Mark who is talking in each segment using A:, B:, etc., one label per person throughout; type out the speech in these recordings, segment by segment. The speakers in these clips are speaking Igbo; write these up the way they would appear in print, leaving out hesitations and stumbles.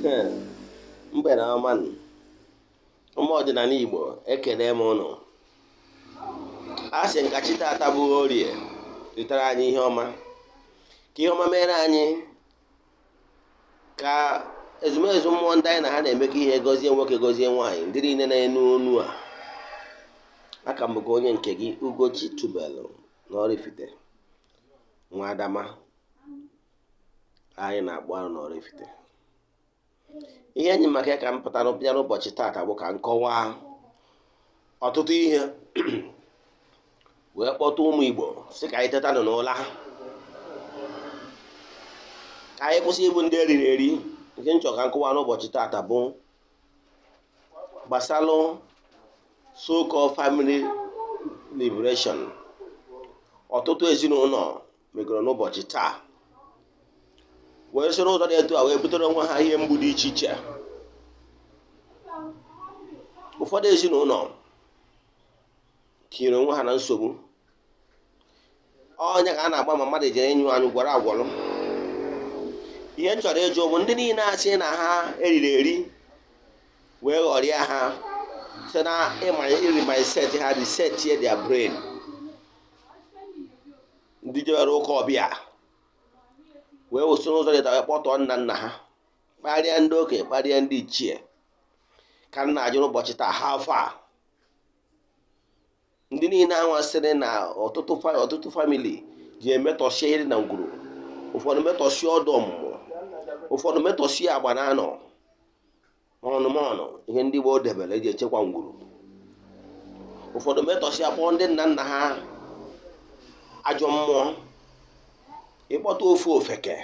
A: mgbede ọma ụmụ ọdịnala Igbo ekele m ụnụ. A sị nka chi taata bụ orie ritere anyị ihe ọma, ka ihe ọma mere anyị, ka ezumezu mmụọ ndị anyị na ha na-emekọ ihe gọzie nwoke gọzie nwaanyị, ndị niile na-enu onu a. Aka m bụkwa onye nke gị, Ugochi Tubelu n'Oraifite, nwa Adama anyị na-akpọ arụ n'Oraifite. Ihe enyi maka ya ka m pụtara bịa n'ụbọchị taata bụ ka nkọwa ọtụtụ ihe wee kpọta ụmụ Igbo sị ka anyị teta nọ n'ụla, ka anyị kwụsị ịbụ ndị eriri eri. Nke nchọ ka nkọwa n'ụbọchị taata bụ gbasalụ so-called family liberation ọtụtụ ezinụlọ megoro n'ụbọchị taa, wee soro ụzọ dị etu a wee butere onwe ha ihe mgbu dị iche iche. Ụfọdụ ezinụlọ tinyere onwe ha na nsogbu. Ọnya ka a na-agba ma mmadụ jere ịnyụ anyụ gwọrọ agwọrọ. Ihe m chọrọ ịjụ bụ ndị niile asị na ha eriri eri wee ghọrịa ha site na iri mindset ha, reset their brain. Ndị jewere ụka ọbịa wee wụsị n'ụzọ dịta wee kpọtọọ nna nna ha, kparịa ndị okenye, kparịa ndị ichie. Ka nna ajụ n'ụbọchị taa ha afọ a ndị niile anwasịrị na ọtụtụ famili ji emetọsie ihe dị na ngwuru, ụfọdụ metọsie ọdụ ọmụmụ, ụfọdụ metọsie agba na anọ ọnụmọnụ, ihe ndị Igbo debere eji echekwa ngwuru. Ụfọdụ metọsie akpọ ndị nna nna ha ajọ mmụọ. Ịkpọta ofu ofeke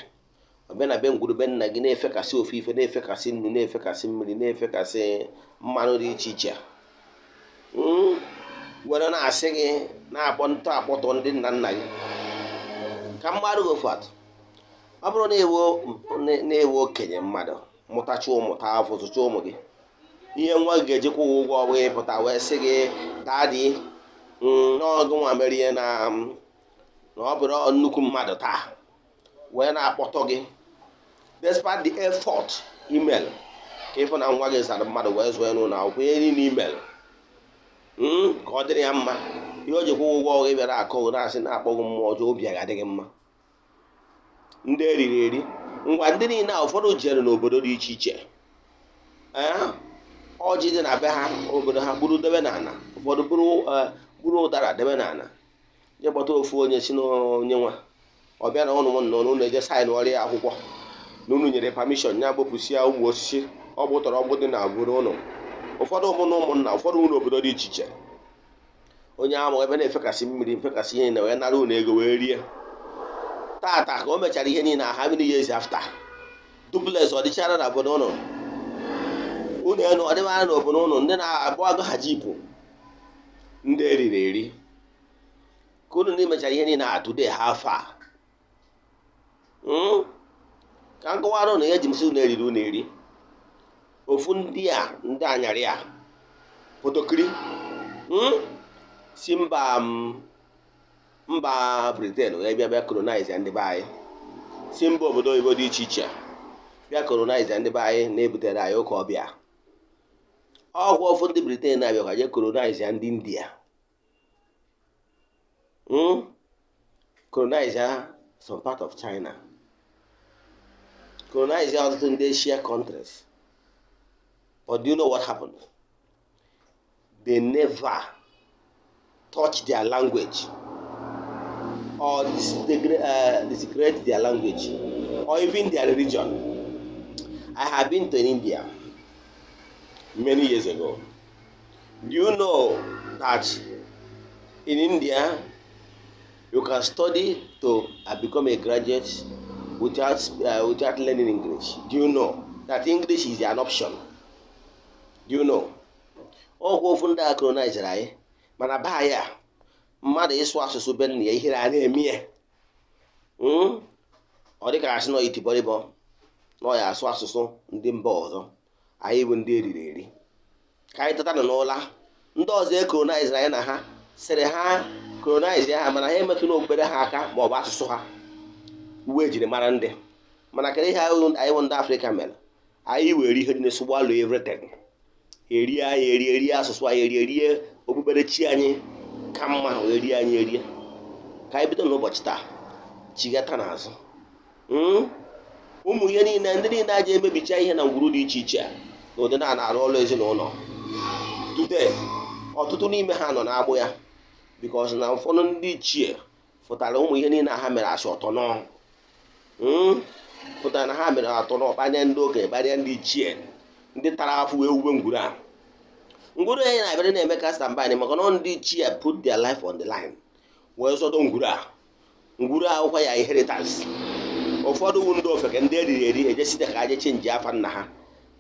A: ọbịa na be ngwuru be nna gị na-efekasị ofufe, na-efekasị nnu, na-efekasị mmiri, na-efekasị mmanụ dị iche iche, were na-asị gị akpọtọ ndị nna nna gị. Ka mmadụ gofat ọ bụrụ na-ewe okenye mmadụ mụtacha ụmụ, taa afọ zụcha ụmụ gị, ihe nwa gị ga-ejikwa ụgwọ ọ bụghị pụta wee sị gị daadị n'ọgụ nwa merie na ọ bụrụ nnukwu mmadụ taa, wee na-akpọtọ gị despite the effort email ka ịfụ na nwa gị zara mmadụ wee zụọ n'ụlọ akwụkwọ, ihe niile email ka ọ dịrị ya mma. Ihe o jikwa ụgwọ ọgụ bịara akọ na-asị na-akpọghị mmụọ ọjọọ, obi ya ga-adịghị mma. Ndị eriri eri ngwa ndị niile a, ụfọdụ jere n'obodo dị iche iche, ọjị dị na be ha, obodo ha gburu debe n'ala, ụfọdụ gburu ụdara debe n'ala, je kpọta ofu onye si n'onye nwa ọ bịa na ụnụ ụnụ eje saịn ọrịa akwụkwọ na unu nyere pamishọn ya gbopụsịa ụmụ osisi ọgbụ tọrọ ọgbụ dị na gburu ụnụ. Ụfọdụ ụmụnna ụmụnna, ụfọdụ ụlọ obodo dị iche iche, onye ahụ ebe na-efekasị mmiri, mfekasị ihe na wee nara ụnụ ego wee rie. Tata ka o mechara ihe niile, ha many years after, duplex ọ dịchara na obodo ụnụ, ụnụ enu ọ dịmara na obodo ụnụ, ndị na-abụ agaghaji ipụ ndị eriri eri. Ka ụnụ na-emechara ihe niile a today ha afọ a, ka nkọwara ụnụ ihe ji msị ụnụ eriri ụnụ eri. Ofu ndị anyarị a potokiri si mba Britain wee bịa colonize ndị be anyị, si mba obodo oyibo dị iche iche bịa colonize ndị be anyị, na-ebutere anyị ụka ọbịa. Ọgwụ ofu ndị Britain na-abịakwa je colonize ndị India, colonize some part of China, colonize ọtụtụ ndị Asia countries. But do you know what happened? They never touch their language or desecrate their language or even their religion. I have been to India many years ago. Do you know that in India you can study to become a graduate without learning English? Do you know that English is an option? Do you know? Ọgwụ ofu ndị a colonizer anyị, mana baa ya mmadụ ịsụ asụsụ be nna ya ihere a na-eme ya. Ọ dịka asị nọ itibọrịbọ nọ ya asụ asụsụ ndị mba ọzọ. Anyị bụ ndị eriri eri. Ka anyị teta nọ n'ụla, ndị ọzọ colonizer anyị na ha sịrị ha colonize ha, mana ha emetụ n'okpere ha aka ma ọ bụ asụsụ ha, uwe ejiri mara ndị. Mana kedu ihe anyị bụ ndị Afrịka mere? anyị were ihe dị na swallow everything, erie anyị erie asụsụ anyị erie okpukperechi anyị ka mma wee rie anyị erie. Ka anyị bido n'ụbọchị taa chigata n'azụ. Ụmụ ihe niile ndị niile aja emebicha ihe na ngwuru dị iche iche na ụdị na-arụ ọrụ ezinụlọ today, ọtụtụ n'ime ha nọ n'agbụ ya because na ụfọdụ ndị ichie fụtara ụmụ ihe niile ha mere asị ọtọ pụtara na ha mere atọ n'ọkpanye ndị okenye kparịa ndị ichie ndị tara afụ wee wube ngwuru a. Ngwuru anyị na-abịara na-eme ka standby maka na ndị ichie put their life on the line wee zọdo ngwuru a. Ngwuru a akwụkwa ya inheritance. Ụfọdụ wu ndị ofeke ndị eriri eri ejesite ka aje chenji afa nna ha.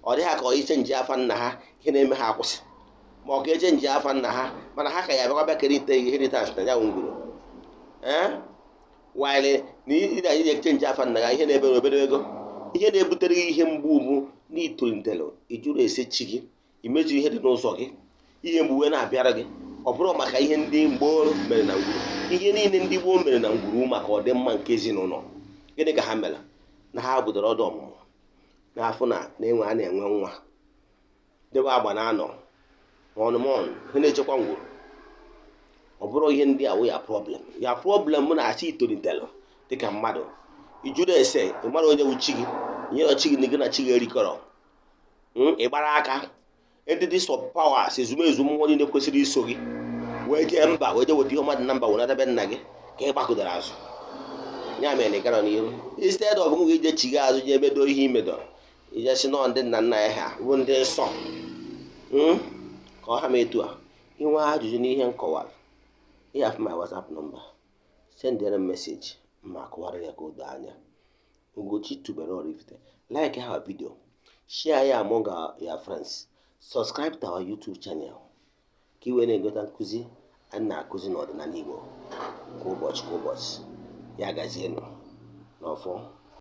A: Ọ dị ha ka ọ chenji afa nna ha ihe na-eme ha akwụsị, ma ọ ga-eje nji afa nna ha mana ha ka ya bịakwa bịa kerite inheritance na ya ngwuru wile na ị na-echenji afa nna ha ihe na-ebe obere ego. Ihe na-ebutere gị ihe mgbu ugbu n'itolitelu ijuru ese chi gị imezu ihe dị n'ụzọ gị, ihe mgbuwe na-abịara gị. Ọ bụrụ maka ihe ndị gboo mere na ngwuru, ihe niile ndị gboo mere na ngwuru maka ọdịmma nke ezinụlọ. Gịnị ka ha mere? Na ha budoro ọdụ ọmụmụ n'afọ na-enwe a na-enwe nwa debe agba na-anọ ọnụmọnụ ihe na-echekwa ngwuru. Ọ bụrụ ihe ndị awụ ya problem m na-achị itolitelu dịka mmadụ ijuru ese ịmara onye wuchi gị nyere chi gị na gị na chi gị erikọrọ ịgbara aka entity sub powers ezumezu mmụọ niile kwesịrị iso gị wee jee mba wee jee weta ihe ọmadị na mba wee natabe nna gị ka ị gbakọdara azụ. Ya mere na ị gara n'ihu instead of gị ije chi gị azụ je emedo ihe imedo ijesi nọ ndị nna nna ya ha bụ ndị nsọ ka ọ ha ma etu a. Inwe ajụjụ n'ihe nkọwara ị have my WhatsApp number, send them message ma akọwara ya ka o doo anya. Ugochi tubelu Oraifite. Like our video, share ya among your friends, subscribe to our YouTube channel ka iwe na-egota nkụzi a na-akụzi n'ọdịnala Igbo kwa ụbọchị ya gazienụ n'ọfọ.